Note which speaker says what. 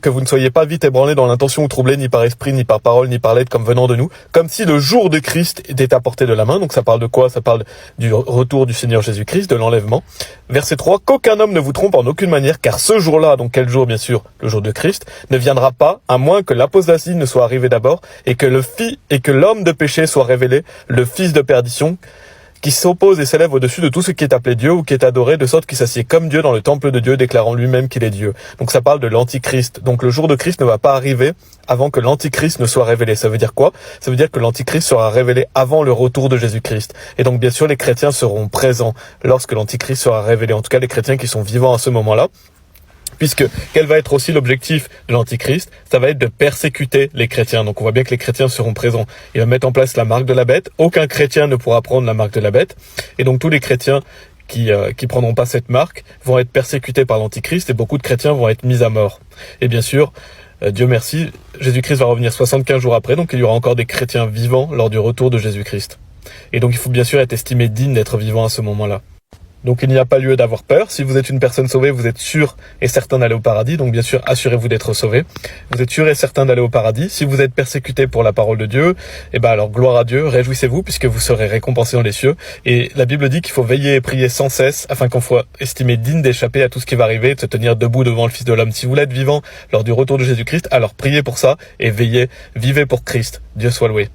Speaker 1: que vous ne soyez pas vite ébranlés dans l'intention ou troublés ni par esprit, ni par parole, ni par lettre comme venant de nous, comme si le jour de Christ était à portée de la main. Donc ça parle de quoi? Ça parle du retour du Seigneur Jésus-Christ, de l'enlèvement. Verset 3, qu'aucun homme ne vous trompe en aucune manière, car ce jour-là, donc quel jour bien sûr? Le jour de Christ, ne viendra pas, à moins que l'apostasie ne soit arrivée d'abord, et que l'homme de péché soit révélé, le fils de perdition, qui s'oppose et s'élève au-dessus de tout ce qui est appelé Dieu ou qui est adoré, de sorte qu'il s'assied comme Dieu dans le temple de Dieu, déclarant lui-même qu'il est Dieu. Donc ça parle de l'Antichrist. Donc le jour de Christ ne va pas arriver avant que l'Antichrist ne soit révélé. Ça veut dire quoi? Ça veut dire que l'Antichrist sera révélé avant le retour de Jésus-Christ. Et donc bien sûr les chrétiens seront présents lorsque l'Antichrist sera révélé. En tout cas les chrétiens qui sont vivants à ce moment-là. Puisque quel va être aussi l'objectif de l'Antichrist? Ça va être de persécuter les chrétiens. Donc on voit bien que les chrétiens seront présents. Il va mettre en place la marque de la bête. Aucun chrétien ne pourra prendre la marque de la bête. Et donc tous les chrétiens qui prendront pas cette marque vont être persécutés par l'Antichrist et beaucoup de chrétiens vont être mis à mort. Et bien sûr, Dieu merci, Jésus-Christ va revenir 75 jours après, donc il y aura encore des chrétiens vivants lors du retour de Jésus-Christ. Et donc il faut bien sûr être estimé digne d'être vivant à ce moment-là. Donc il n'y a pas lieu d'avoir peur. Si vous êtes une personne sauvée, vous êtes sûr et certain d'aller au paradis. Donc bien sûr, assurez-vous d'être sauvé. Vous êtes sûr et certain d'aller au paradis. Si vous êtes persécuté pour la parole de Dieu, alors gloire à Dieu, réjouissez-vous puisque vous serez récompensé dans les cieux. Et la Bible dit qu'il faut veiller et prier sans cesse afin qu'on soit estimé digne d'échapper à tout ce qui va arriver et de se tenir debout devant le Fils de l'homme. Si vous voulez être vivant lors du retour de Jésus-Christ, alors priez pour ça et veillez, vivez pour Christ. Dieu soit loué.